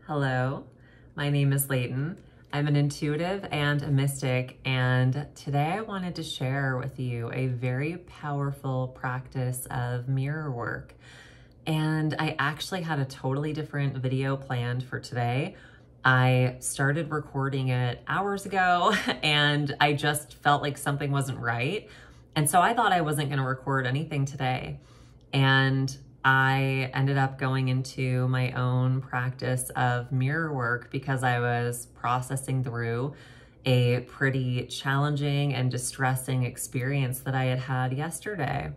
Hello, my name is Layton. I'm an intuitive and a mystic, and today I wanted to share with you a very powerful practice of mirror work. And I actually had a totally different video planned for today. I started recording it hours ago and I just felt like something wasn't right. And so I thought I wasn't going to record anything today. And I ended up going into my own practice of mirror work because I was processing through a pretty challenging and distressing experience that I had had yesterday.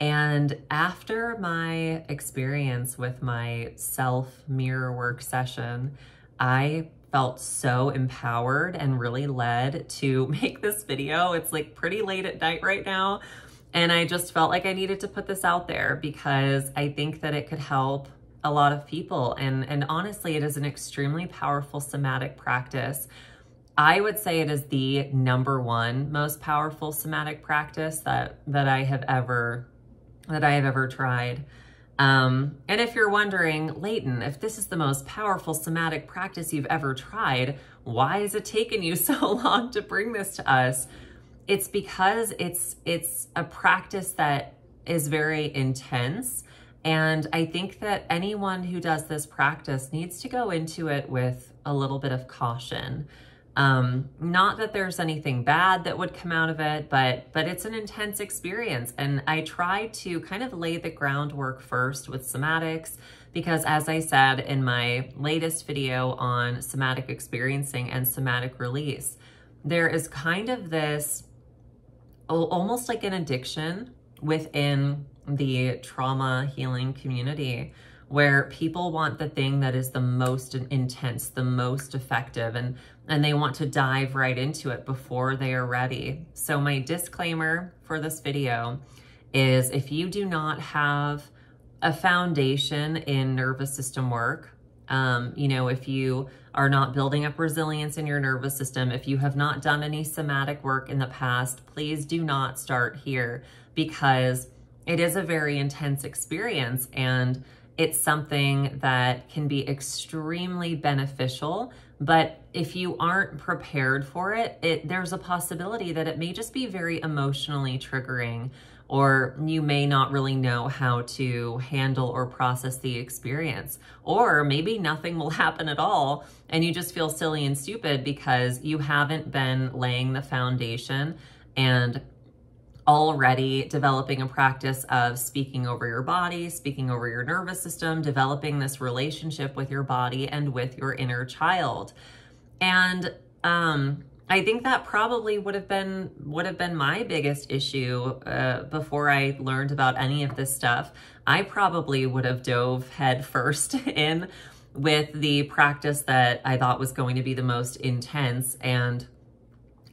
And after my experience with my self mirror work session, I felt so empowered and really led to make this video. It's like pretty late at night right now. And I just felt like I needed to put this out there because I think that it could help a lot of people. And honestly, it is an extremely powerful somatic practice. I would say it is the #1 most powerful somatic practice that I have ever tried. And if you're wondering, Layton, if this is the most powerful somatic practice you've ever tried, why has it taken you so long to bring this to us? It's because it's a practice that is very intense. And I think that anyone who does this practice needs to go into it with a little bit of caution. Not that there's anything bad that would come out of it, but it's an intense experience. And I try to kind of lay the groundwork first with somatics, because as I said in my latest video on somatic experiencing and somatic release, there is kind of this almost like an addiction within the trauma healing community where people want the thing that is the most intense, the most effective, and they want to dive right into it before they are ready. So my disclaimer for this video is if you do not have a foundation in nervous system work, if you are not building up resilience in your nervous system, if you have not done any somatic work in the past, please do not start here because it is a very intense experience and it's something that can be extremely beneficial. But if you aren't prepared for it, there's a possibility that it may just be very emotionally triggering, or you may not really know how to handle or process the experience. Or maybe nothing will happen at all and you just feel silly and stupid because you haven't been laying the foundation and already developing a practice of speaking over your body, speaking over your nervous system, developing this relationship with your body and with your inner child. And I think that probably would have been my biggest issue before I learned about any of this stuff. I probably would have dove head first in with the practice that I thought was going to be the most intense and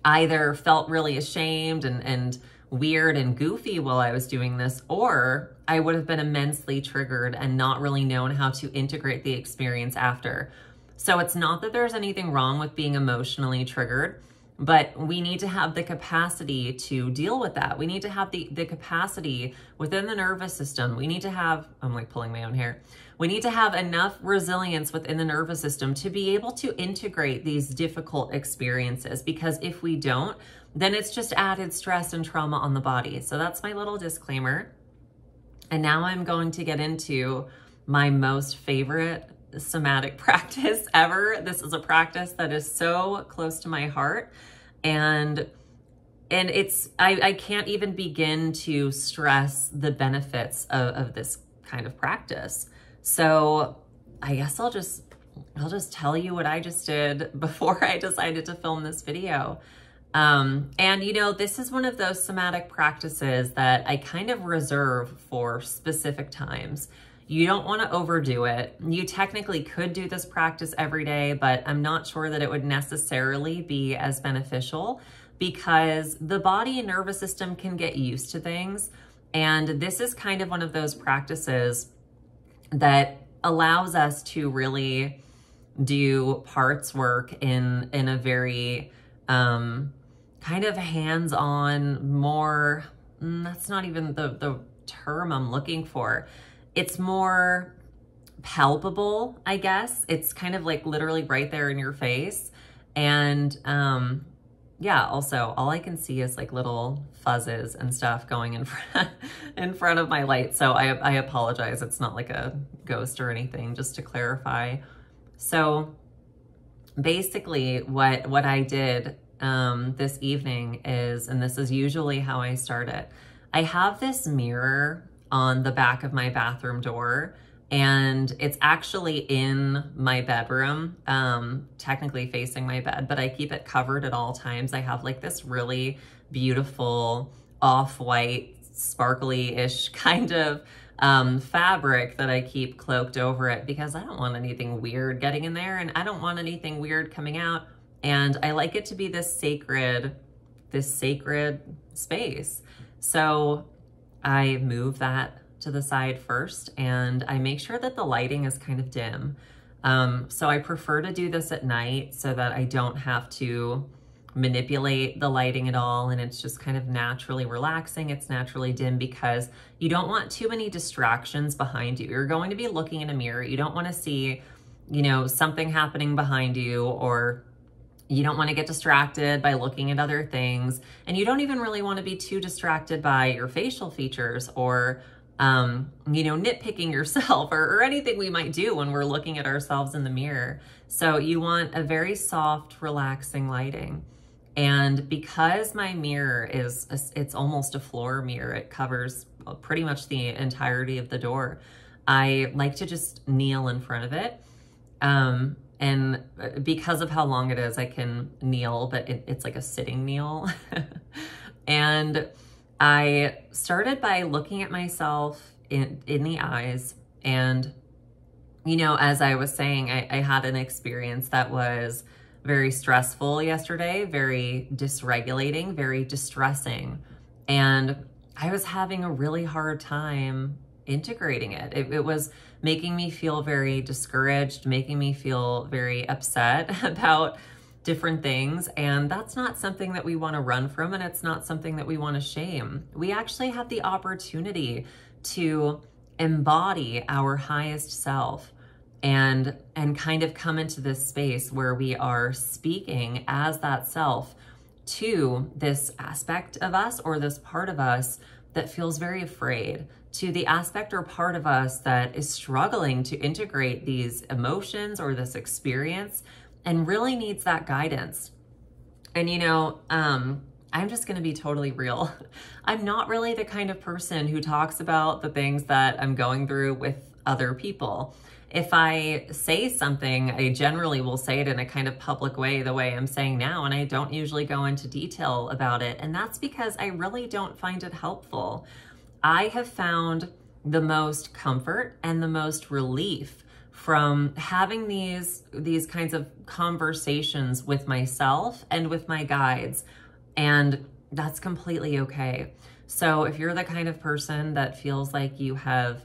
either felt really ashamed and weird and goofy while I was doing this, or I would have been immensely triggered and not really known how to integrate the experience after. So it's not that there's anything wrong with being emotionally triggered, but we need to have the capacity to deal with that. We need to have the capacity within the nervous system. We need to have, I'm like pulling my own hair. We need to have enough resilience within the nervous system to be able to integrate these difficult experiences, because if we don't, then it's just added stress and trauma on the body. So that's my little disclaimer. And now I'm going to get into my most favorite somatic practice ever. This is a practice that is so close to my heart. And it's, I can't even begin to stress the benefits of this kind of practice. So I guess I'll just tell you what I just did before I decided to film this video. And this is one of those somatic practices that I kind of reserve for specific times. You don't want to overdo it. You technically could do this practice every day, but I'm not sure that it would necessarily be as beneficial because the body and nervous system can get used to things. And this is kind of one of those practices that allows us to really do parts work in a very kind of hands-on, more, that's not even the term I'm looking for. It's more palpable, I guess. It's kind of like literally right there in your face. And yeah, also all I can see is like little fuzzes and stuff going in front of my light. So I apologize. It's not like a ghost or anything, just to clarify. So basically what I did this evening is, and this is usually how I start it, I have this mirror on the back of my bathroom door, and it's actually in my bedroom, technically facing my bed, but I keep it covered at all times. I have like this really beautiful off-white, sparkly-ish kind of fabric that I keep cloaked over it because I don't want anything weird getting in there, and I don't want anything weird coming out. And I like it to be this sacred space. So I move that to the side first, and I make sure that the lighting is kind of dim. So I prefer to do this at night so that I don't have to manipulate the lighting at all, and it's just kind of naturally relaxing. It's naturally dim because you don't want too many distractions behind you. You're going to be looking in a mirror. You don't want to see, you know, something happening behind you, or you don't want to get distracted by looking at other things. And you don't even really want to be too distracted by your facial features or, you know, nitpicking yourself or anything we might do when we're looking at ourselves in the mirror. So you want a very soft, relaxing lighting. And because my mirror it's almost a floor mirror, it covers pretty much the entirety of the door, I like to just kneel in front of it. And because of how long it is, I can kneel, but it's like a sitting kneel. And I started by looking at myself in the eyes. And, you know, as I was saying, I had an experience that was very stressful yesterday, very dysregulating, very distressing. And I was having a really hard time integrating it. It was making me feel very discouraged, making me feel very upset about different things. And that's not something that we want to run from, and it's not something that we want to shame. We actually have the opportunity to embody our highest self and kind of come into this space where we are speaking as that self to this aspect of us or this part of us that feels very afraid, to the aspect or part of us that is struggling to integrate these emotions or this experience and really needs that guidance. And, you know, I'm just going to be totally real. I'm not really the kind of person who talks about the things that I'm going through with other people. If I say something, I generally will say it in a kind of public way, the way I'm saying now, and I don't usually go into detail about it. And that's because I really don't find it helpful. I have found the most comfort and the most relief from having these kinds of conversations with myself and with my guides. And that's completely okay. So if you're the kind of person that feels like you have,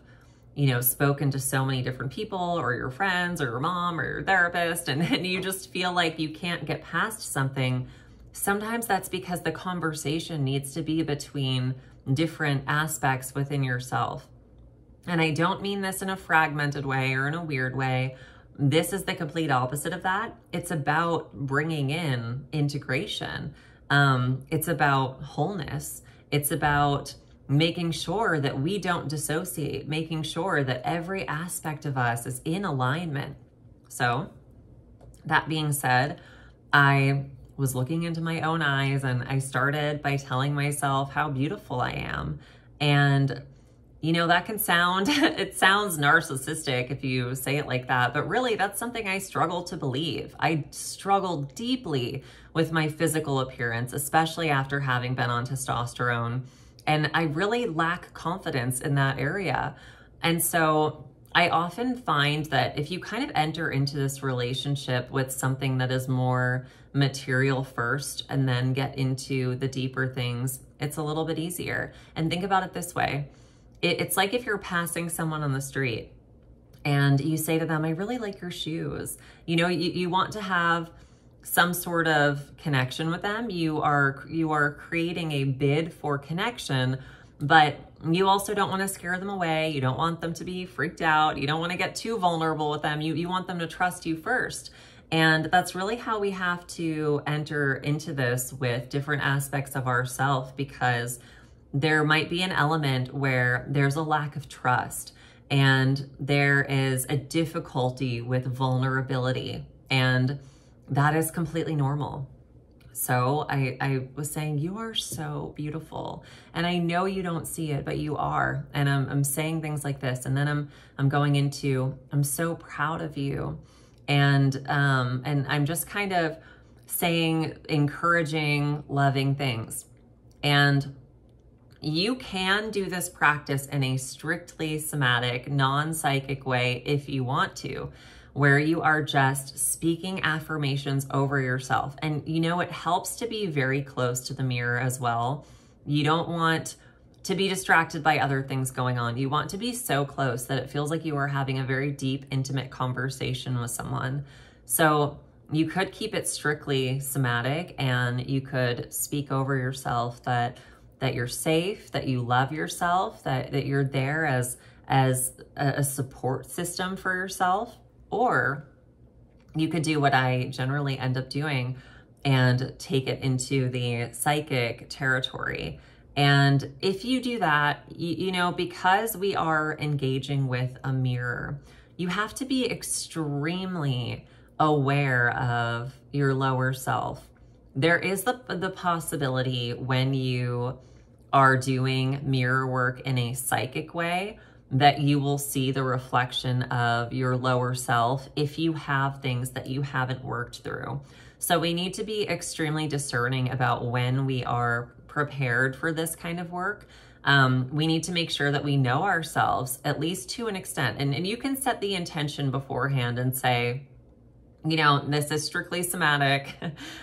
you know, spoken to so many different people, or your friends or your mom or your therapist, and you just feel like you can't get past something, sometimes that's because the conversation needs to be between different aspects within yourself. And I don't mean this in a fragmented way or in a weird way. This is the complete opposite of that. It's about bringing in integration. It's about wholeness. It's about making sure that we don't dissociate, making sure that every aspect of us is in alignment. So that being said, I was looking into my own eyes, and I started by telling myself how beautiful I am. And, you know, that can sound, it sounds narcissistic if you say it like that, but really that's something I struggle to believe. I struggle deeply with my physical appearance, especially after having been on testosterone. And I really lack confidence in that area. And so I often find that if you kind of enter into this relationship with something that is more material first and then get into the deeper things, it's a little bit easier. And think about it this way. It's like if you're passing someone on the street and you say to them, I really like your shoes. You know, you want to have some sort of connection with them. You are creating a bid for connection, but you also don't want to scare them away. You don't want them to be freaked out. You don't want to get too vulnerable with them. You want them to trust you first. And that's really how we have to enter into this with different aspects of ourselves, because there might be an element where there's a lack of trust and there is a difficulty with vulnerability, and that is completely normal. So I was saying, you are so beautiful. And I know you don't see it, but you are. And I'm saying things like this. And then I'm going into, I'm so proud of you. And I'm just kind of saying encouraging, loving things. And you can do this practice in a strictly somatic, non-psychic way if you want to, where you are just speaking affirmations over yourself. And you know, it helps to be very close to the mirror as well. You don't want to be distracted by other things going on. You want to be so close that it feels like you are having a very deep, intimate conversation with someone. So you could keep it strictly somatic, and you could speak over yourself that you're safe, that you love yourself, that you're there as a support system for yourself. Or you could do what I generally end up doing and take it into the psychic territory. And if you do that, you know, because we are engaging with a mirror, you have to be extremely aware of your lower self. There is the possibility when you are doing mirror work in a psychic way that you will see the reflection of your lower self if you have things that you haven't worked through. So we need to be extremely discerning about when we are prepared for this kind of work. We need to make sure that we know ourselves, at least to an extent. And you can set the intention beforehand and say, you know, this is strictly somatic.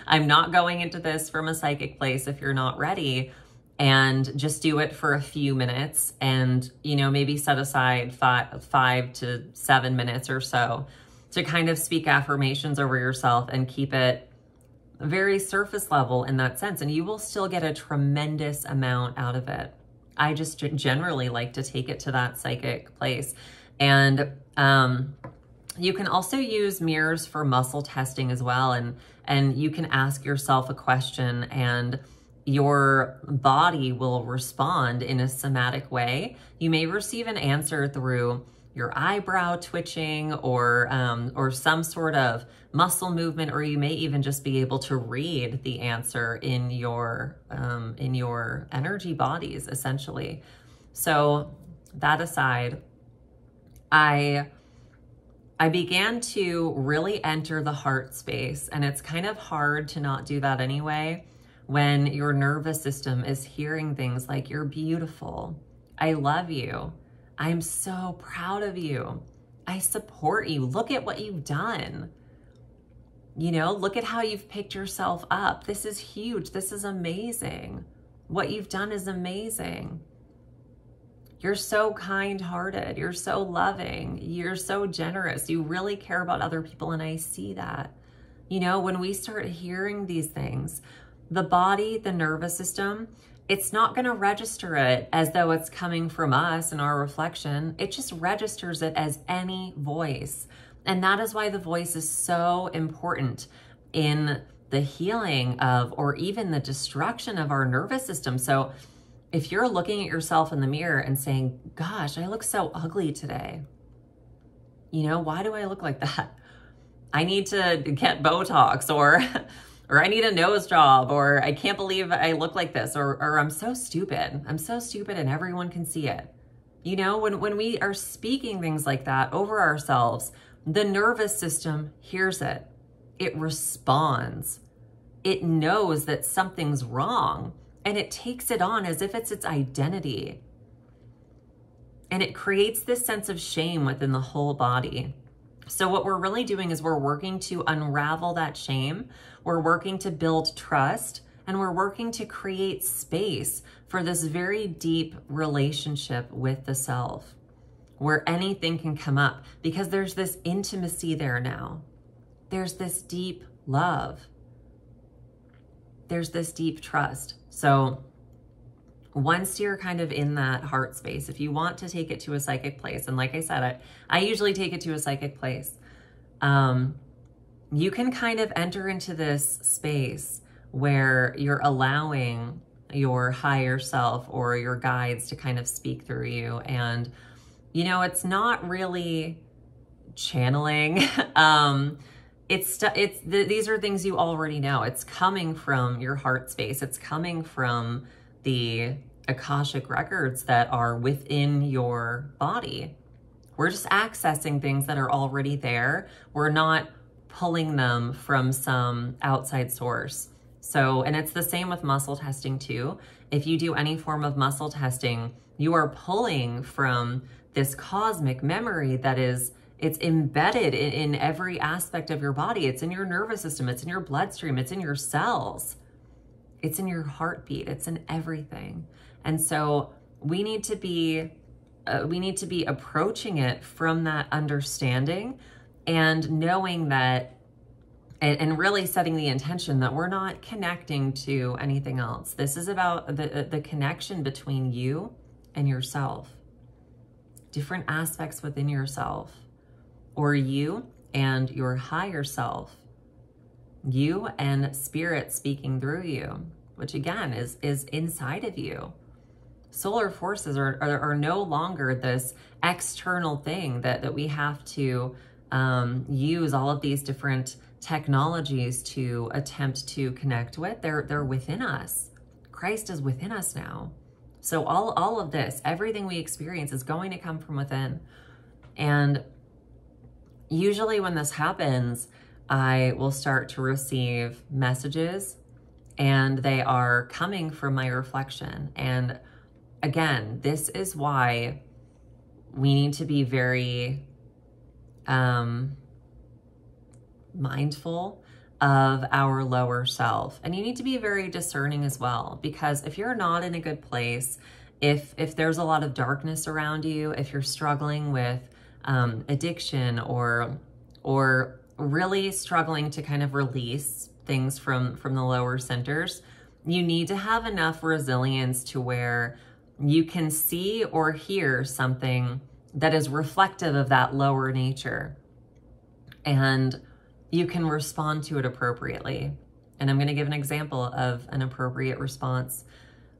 I'm not going into this from a psychic place if you're not ready. And just do it for a few minutes, and, you know, maybe set aside 5 to 7 minutes or so to kind of speak affirmations over yourself and keep it very surface level in that sense. And you will still get a tremendous amount out of it. I just generally like to take it to that psychic place. And you can also use mirrors for muscle testing as well. And you can ask yourself a question, and your body will respond in a somatic way. You may receive an answer through your eyebrow twitching or some sort of muscle movement, or you may even just be able to read the answer in your energy bodies, essentially. So that aside, I began to really enter the heart space, and it's kind of hard to not do that anyway when your nervous system is hearing things like, you're beautiful, I love you, I'm so proud of you, I support you, look at what you've done. You know, look at how you've picked yourself up. This is huge, this is amazing. What you've done is amazing. You're so kind-hearted, you're so loving, you're so generous, you really care about other people, and I see that. You know, when we start hearing these things, the body, the nervous system, it's not going to register it as though it's coming from us and our reflection. It just registers it as any voice. And that is why the voice is so important in the healing of, or even the destruction of, our nervous system. So if you're looking at yourself in the mirror and saying, gosh, I look so ugly today. You know, why do I look like that? I need to get Botox, or I need a nose job, or I can't believe I look like this, or I'm so stupid. I'm so stupid and everyone can see it. You know, when we are speaking things like that over ourselves, the nervous system hears it. It responds. It knows that something's wrong, and it takes it on as if it's its identity. And it creates this sense of shame within the whole body. So what we're really doing is we're working to unravel that shame. We're working to build trust, and we're working to create space for this very deep relationship with the self. where anything can come up, because there's this intimacy there now. There's this deep love. There's this deep trust. So once you're kind of in that heart space, if you want to take it to a psychic place, and like I said, I usually take it to a psychic place, you can kind of enter into this space where you're allowing your higher self or your guides to kind of speak through you. And, you know, it's not really channeling. These are things you already know. It's coming from your heart space. It's coming from the Akashic records that are within your body. We're just accessing things that are already there. We're not pulling them from some outside source. So, and it's the same with muscle testing too. If you do any form of muscle testing, you are pulling from this cosmic memory that is, it's embedded in every aspect of your body. It's in your nervous system. It's in your bloodstream. It's in your cells. It's in your heartbeat. It's in everything. And so we need to be approaching it from that understanding and knowing that, and really setting the intention that we're not connecting to anything else. This is about the connection between you and yourself, different aspects within yourself, or you and your higher self, you and spirit speaking through you, which again is inside of you. Solar forces are no longer this external thing that we have to use all of these different technologies to attempt to connect with. They're within us. Christ is within us now. So all of this, everything we experience is going to come from within. And usually when this happens, I will start to receive messages, and they are coming from my reflection. And again, this is why we need to be very mindful of our lower self. And you need to be very discerning as well, because if you're not in a good place, if there's a lot of darkness around you, if you're struggling with addiction or really struggling to kind of release things from the lower centers, you need to have enough resilience to where you can see or hear something that is reflective of that lower nature, and you can respond to it appropriately. And I'm going to give an example of an appropriate response.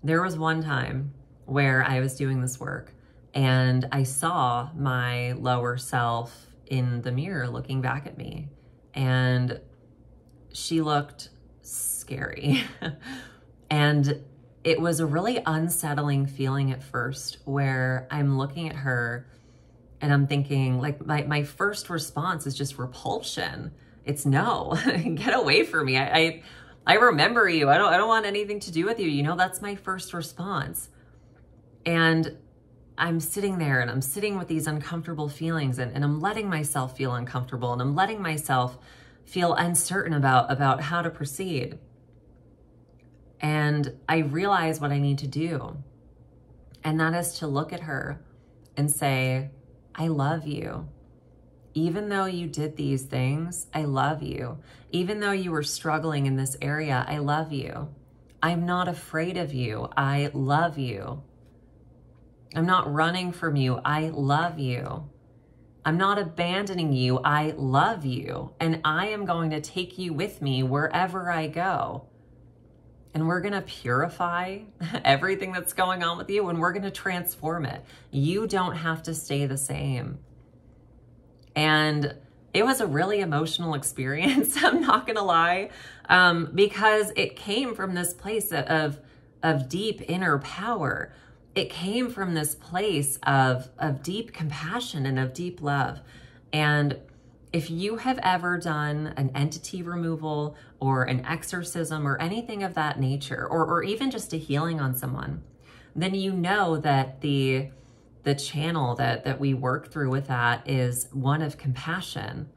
There was one time where I was doing this work and I saw my lower self in the mirror looking back at me, and she looked scary. And it was a really unsettling feeling at first, where I'm looking at her and I'm thinking, like, my first response is just repulsion. It's no, get away from me. I remember you. I don't want anything to do with you. You know, that's my first response. And I'm sitting there and I'm sitting with these uncomfortable feelings, and I'm letting myself feel uncomfortable, and I'm letting myself feel uncertain about how to proceed. And I realize what I need to do. And that is to look at her and say, I love you. Even though you did these things, I love you. Even though you were struggling in this area, I love you. I'm not afraid of you. I love you. I'm not running from you. I love you. I'm not abandoning you. I love you. And I am going to take you with me wherever I go. And we're going to purify everything that's going on with you, and we're going to transform it. You don't have to stay the same. And it was a really emotional experience, I'm not going to lie, because it came from this place of deep inner power. It came from this place of deep compassion and of deep love. And if you have ever done an entity removal or an exorcism or anything of that nature, or even just a healing on someone, then you know that the channel that we work through with that is one of compassion.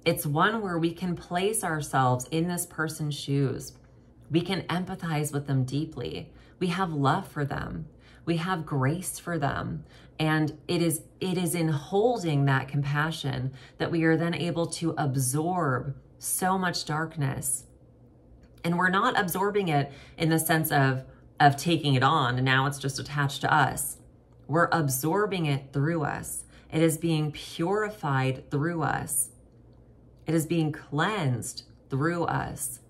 It's one where we can place ourselves in this person's shoes. We can empathize with them deeply. We have love for them. We have grace for them. And it is in holding that compassion that we are then able to absorb so much darkness. And we're not absorbing it in the sense of taking it on and now it's just attached to us. We're absorbing it through us. It is being purified through us. It is being cleansed through us,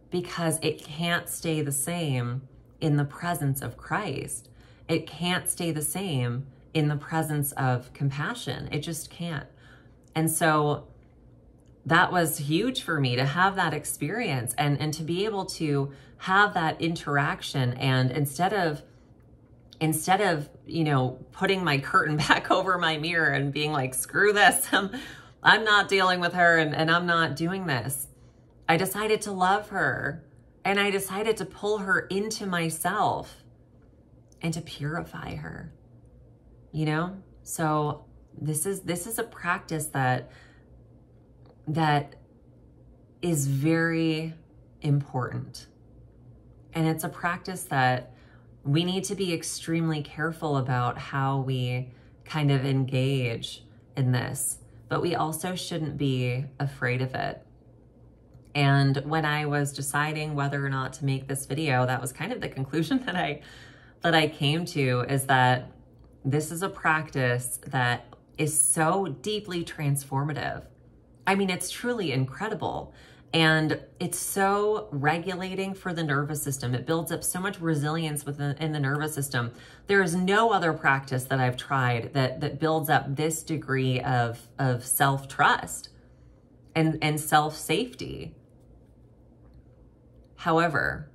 because it can't stay the same in the presence of Christ. It can't stay the same in the presence of compassion. It just can't. And so that was huge for me to have that experience and to be able to have that interaction. And instead of, you know, putting my curtain back over my mirror and being like, screw this, I'm not dealing with her and I'm not doing this, I decided to love her, and I decided to pull her into myself and to purify her, you know? So this is a practice that is very important. And it's a practice that we need to be extremely careful about how we kind of engage in this, but we also shouldn't be afraid of it. And when I was deciding whether or not to make this video, that was kind of the conclusion that I came to, is that this is a practice that is so deeply transformative. I mean, it's truly incredible. And it's so regulating for the nervous system. It builds up so much resilience in the nervous system. There is no other practice that I've tried that builds up this degree of self-trust and self-safety. However,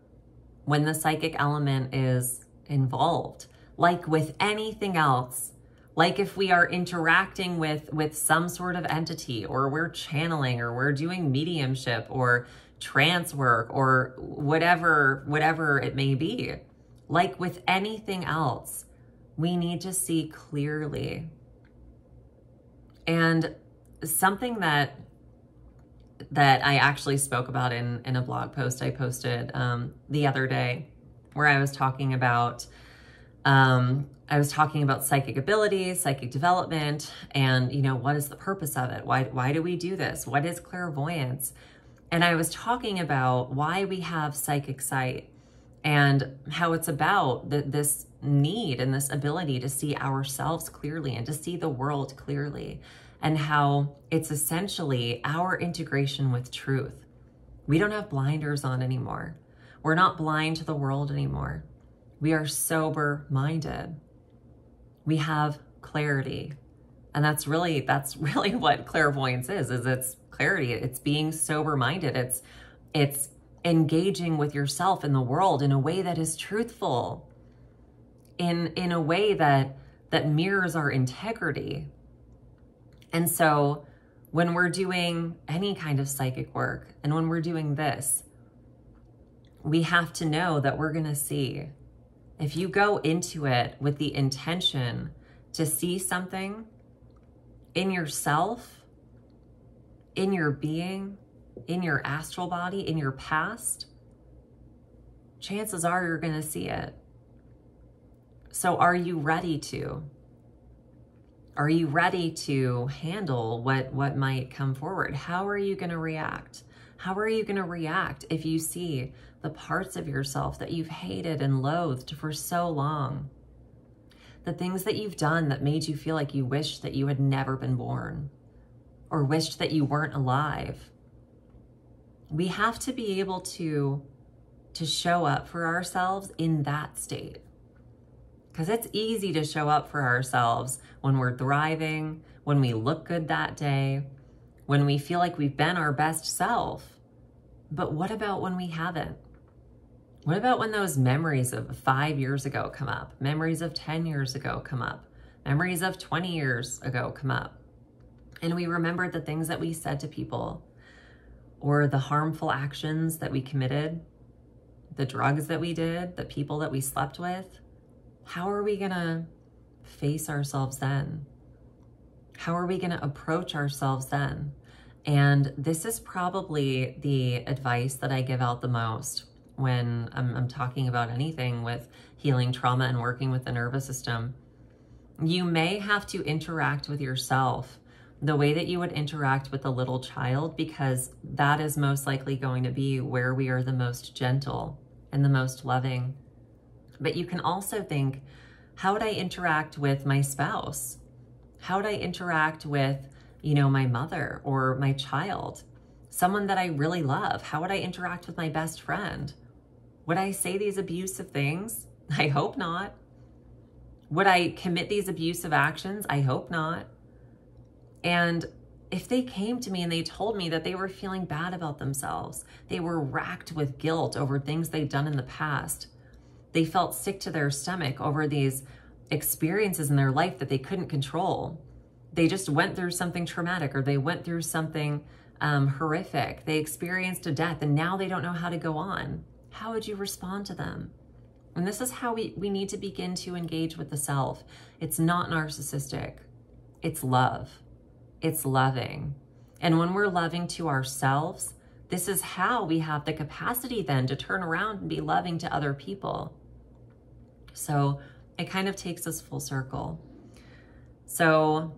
when the psychic element is involved, like with anything else, like if we are interacting with some sort of entity, or we're channeling, or we're doing mediumship or trance work, or whatever it may be, like with anything else, we need to see clearly. And something that I actually spoke about in a blog post I posted the other day, where I was talking about psychic abilities, psychic development, and, you know, what is the purpose of it? Why do we do this? What is clairvoyance? And I was talking about why we have psychic sight and how it's about this need and this ability to see ourselves clearly and to see the world clearly, and how it's essentially our integration with truth. We don't have blinders on anymore. We're not blind to the world anymore. We are sober-minded. We have clarity. And that's really what clairvoyance is it's clarity. It's being sober-minded. It's engaging with yourself in the world in a way that is truthful, in a way that mirrors our integrity. And so when we're doing any kind of psychic work, and when we're doing this, we have to know that we're going to see. If you go into it with the intention to see something in yourself, in your being, in your astral body, in your past, chances are you're going to see it. So are you ready to? Are you ready to handle what might come forward? How are you going to react? How are you going to react if you see the parts of yourself that you've hated and loathed for so long? The things that you've done that made you feel like you wished that you had never been born, or wished that you weren't alive. We have to be able to show up for ourselves in that state. Because it's easy to show up for ourselves when we're thriving, when we look good that day, when we feel like we've been our best self. But what about when we haven't? What about when those memories of 5 years ago come up? Memories of 10 years ago come up? Memories of 20 years ago come up? And we remember the things that we said to people, or the harmful actions that we committed, the drugs that we did, the people that we slept with. How are we gonna face ourselves then? How are we gonna approach ourselves then? And this is probably the advice that I give out the most when I'm talking about anything with healing trauma and working with the nervous system. You may have to interact with yourself the way that you would interact with a little child, because that is most likely going to be where we are the most gentle and the most loving. But you can also think, how would I interact with my spouse? How would I interact with, my mother or my child? Someone that I really love. How would I interact with my best friend? Would I say these abusive things? I hope not. Would I commit these abusive actions? I hope not. And if they came to me and they told me that they were feeling bad about themselves, they were racked with guilt over things they'd done in the past, they felt sick to their stomach over these experiences in their life that they couldn't control, they just went through something traumatic, or they went through something horrific, they experienced a death, and now they don't know how to go on, how would you respond to them? And this is how we need to begin to engage with the self. It's not narcissistic. It's love. It's loving. And when we're loving to ourselves, this is how we have the capacity then to turn around and be loving to other people. So it kind of takes us full circle. So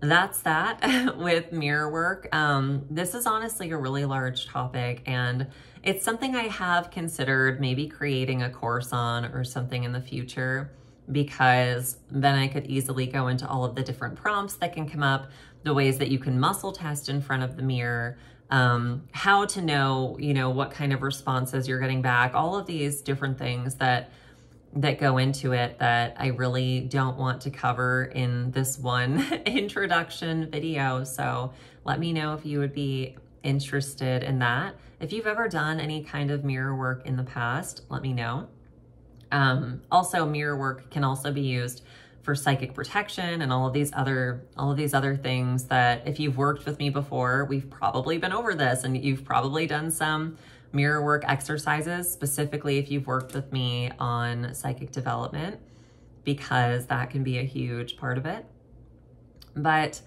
that's that with mirror work. This is honestly a really large topic, and it's something I have considered maybe creating a course on or something in the future, because then I could easily go into all of the different prompts that can come up, the ways that you can muscle test in front of the mirror, how to know, what kind of responses you're getting back, all of these different things that go into it that I really don't want to cover in this one introduction video. So let me know if you would be interested in that. If you've ever done any kind of mirror work in the past, let me know. Also, mirror work can also be used for psychic protection and all of these other things that, if you've worked with me before, we've probably been over this, and you've probably done some mirror work exercises, specifically if you've worked with me on psychic development, because that can be a huge part of it. But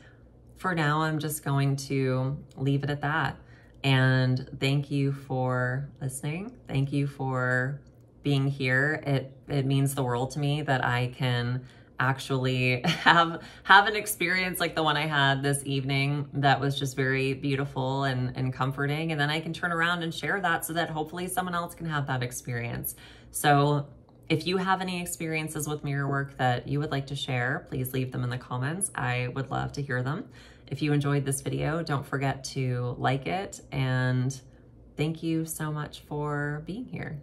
for now, I'm just going to leave it at that. And thank you for listening. Thank you for being here. It means the world to me that I can actually have an experience like the one I had this evening that was just very beautiful and comforting. And then I can turn around and share that so that hopefully someone else can have that experience. So if you have any experiences with mirror work that you would like to share, please leave them in the comments. I would love to hear them. If you enjoyed this video, don't forget to like it. And thank you so much for being here.